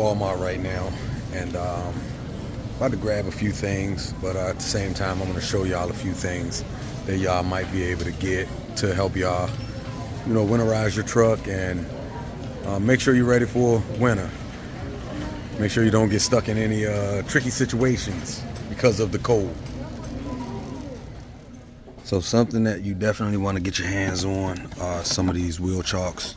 Walmart right now, and about to grab a few things, but at the same time I'm going to show y'all a few things that y'all might be able to get to help y'all, you know, winterize your truck and make sure you're ready for winter. Make sure you don't get stuck in any tricky situations because of the cold. So something that you definitely want to get your hands on are some of these wheel chocks.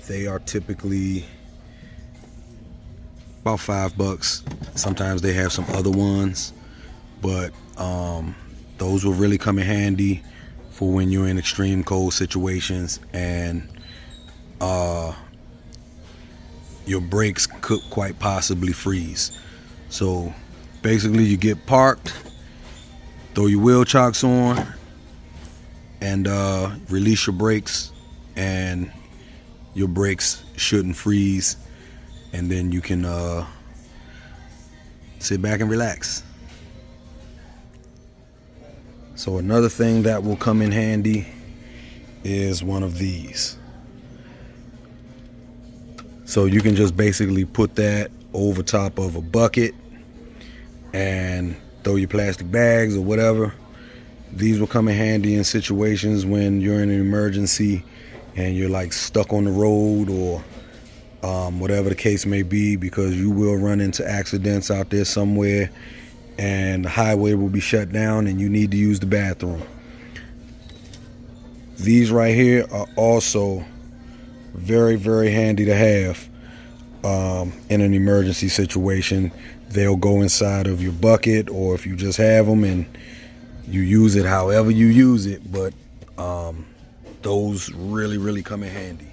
They are typically about $5. Sometimes they have some other ones, but those will really come in handy for when you're in extreme cold situations and your brakes could quite possibly freeze. So basically you get parked, throw your wheel chocks on, and release your brakes, and your brakes shouldn't freeze, and then you can sit back and relax. So another thing that will come in handy is one of these. So you can just basically put that over top of a bucket and throw your plastic bags or whatever. These will come in handy in situations when you're in an emergency and you're like stuck on the road or whatever the case may be, because you will run into accidents out there somewhere and the highway will be shut down and you need to use the bathroom. These right here are also very, very handy to have in an emergency situation. They'll go inside of your bucket, or if you just have them and you use it however you use it, but those really, really come in handy.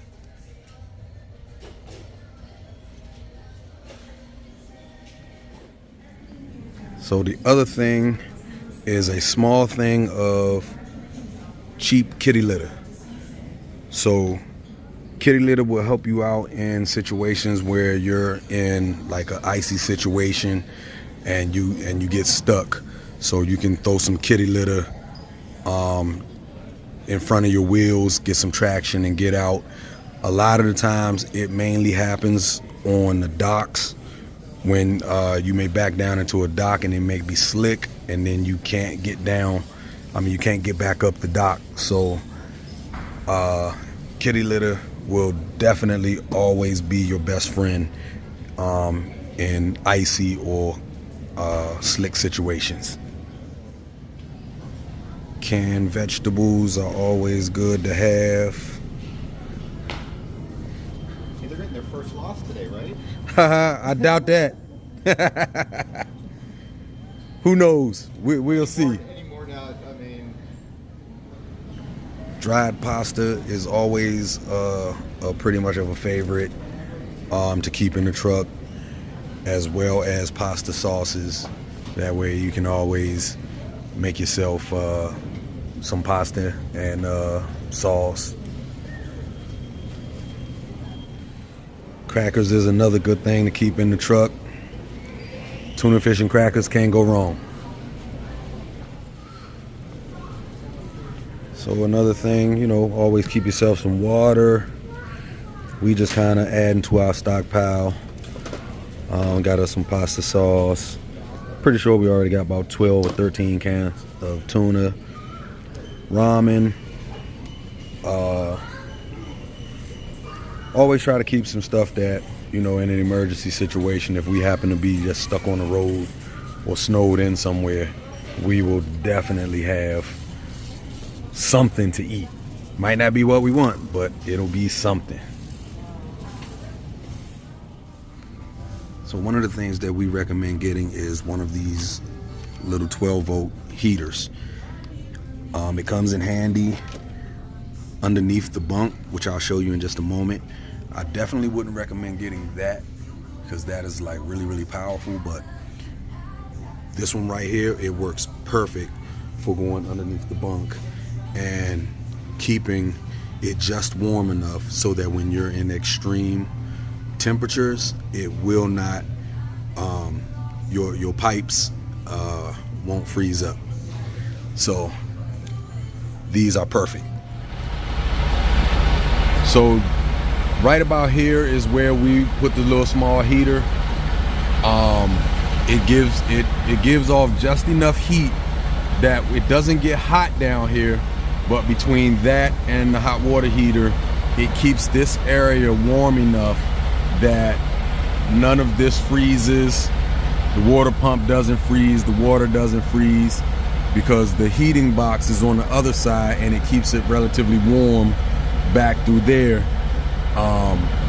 So the other thing is a small thing of cheap kitty litter. So kitty litter will help you out in situations where you're in like an icy situation and you get stuck. So you can throw some kitty litter in front of your wheels, get some traction and get out. A lot of the times it mainly happens on the docks when you may back down into a dock and it may be slick and then you can't get down. You can't get back up the dock. So kitty litter will definitely always be your best friend in icy or slick situations. Canned vegetables are always good to have. They're getting their first loss today, right? I doubt that. Who knows? We'll see. Anymore now, Dried pasta is always a pretty much of a favorite to keep in the truck, as well as pasta sauces. That way you can always make yourself some pasta and sauce. Crackers is another good thing to keep in the truck. Tuna fish and crackers can't go wrong. So another thing, you know, always keep yourself some water. We just kind of adding to our stockpile. Got us some pasta sauce. Pretty sure we already got about 12 or 13 cans of tuna. Ramen. Always try to keep some stuff that, you know, in an emergency situation, if we happen to be just stuck on the road or snowed in somewhere, we will definitely have something to eat. Might not be what we want, but it'll be something. So one of the things that we recommend getting is one of these little 12-volt heaters. It comes in handy underneath the bunk, which I'll show you in just a moment. I definitely wouldn't recommend getting that because that is like really, really powerful, but this one right here, it works perfect for going underneath the bunk and keeping it just warm enough so that when you're in extreme temperatures, it will not, your pipes won't freeze up. So these are perfect. So right about here is where we put the little small heater. It gives off just enough heat that it doesn't get hot down here, but between that and the hot water heater, it keeps this area warm enough that none of this freezes. The water pump doesn't freeze, the water doesn't freeze, because the heating box is on the other side and it keeps it relatively warm back through there.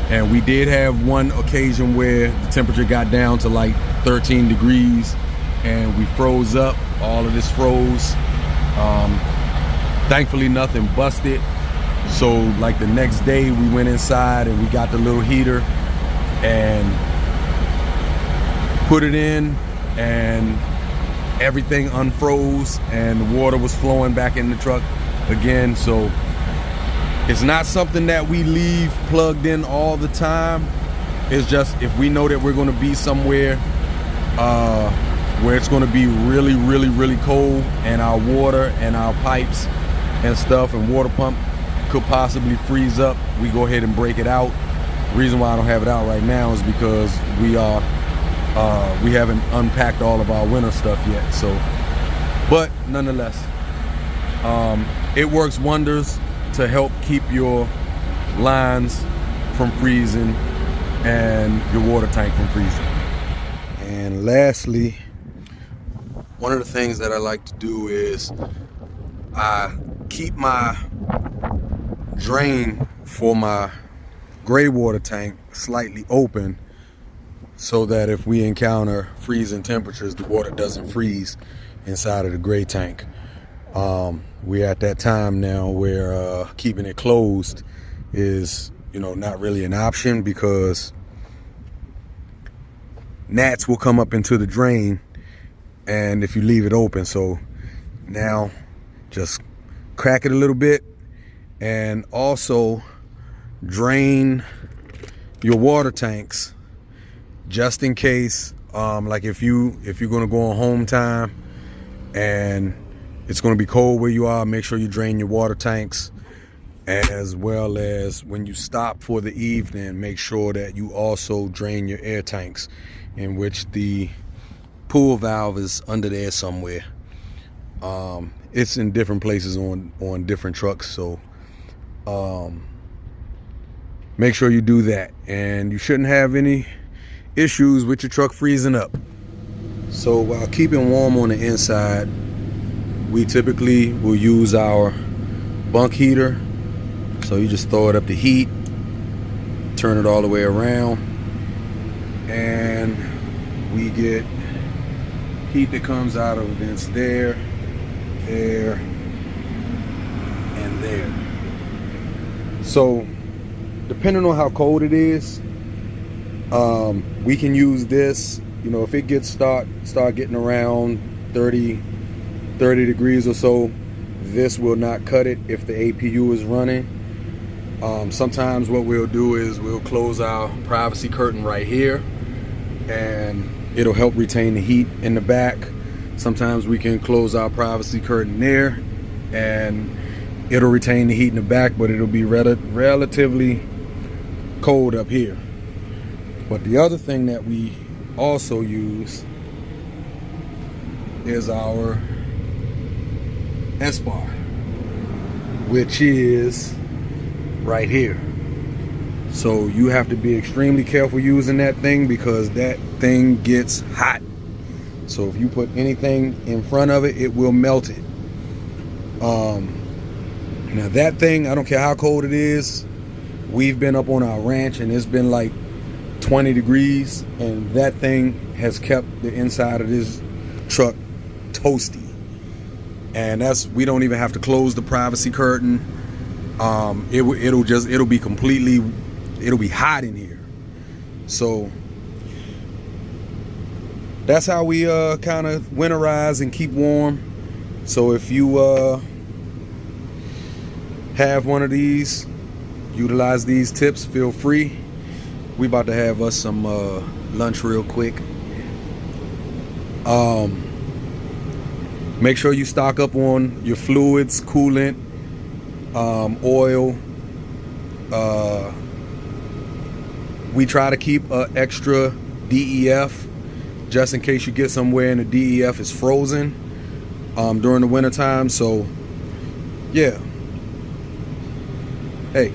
And we did have one occasion where the temperature got down to like 13 degrees and we froze up. All of this froze. Thankfully nothing busted. So like the next day we went inside and we got the little heater and put it in, and everything unfroze and the water was flowing back in the truck again. So it's not something that we leave plugged in all the time. It's just if we know that we're going to be somewhere where it's going to be really, really, really cold, and our water and our pipes and stuff and water pump could possibly freeze up, we go ahead and break it out. The reason why I don't have it out right now is because we haven't unpacked all of our winter stuff yet. So, but nonetheless, it works wonders to help keep your lines from freezing and your water tank from freezing. And lastly, one of the things that I like to do is I keep my drain for my gray water tank slightly open, so that if we encounter freezing temperatures, the water doesn't freeze inside of the gray tank. We're at that time now where keeping it closed is, not really an option, because gnats will come up into the drain and if you leave it open. So now just crack it a little bit, and also drain your water tanks just in case, like if you're going to go on home time and it's going to be cold where you are, make sure you drain your water tanks, as well as when you stop for the evening, make sure that you also drain your air tanks, in which the pool valve is under there somewhere. It's in different places on different trucks, so make sure you do that, and you shouldn't have any issues with your truck freezing up. So while keeping warm on the inside, we typically will use our bunk heater. So you just throw it up to heat, turn it all the way around, and we get heat that comes out of vents there, there, and there. So depending on how cold it is, we can use this. If it gets start getting around 30 degrees or so, this will not cut it if the APU is running. Sometimes what we'll do is we'll close our privacy curtain right here, and it'll help retain the heat in the back. Sometimes we can close our privacy curtain there and it'll retain the heat in the back, but it'll be relatively cold up here. But the other thing that we also use is our S-bar, which is right here. So you have to be extremely careful using that thing, because that thing gets hot. So if you put anything in front of it, it will melt it. Now that thing, I don't care how cold it is. We've been up on our ranch and it's been like 20 degrees, and that thing has kept the inside of this truck toasty. And we don't even have to close the privacy curtain. It'll be hot in here. So that's how we kind of winterize and keep warm. So if you have one of these, utilize these tips, feel free. We about to have us some lunch real quick. Make sure you stock up on your fluids, coolant, oil, We try to keep an extra DEF just in case you get somewhere and the DEF is frozen during the winter time. So yeah. Hey.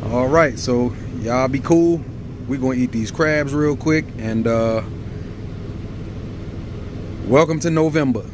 All right, so y'all be cool. We're gonna eat these crabs real quick, and welcome to November.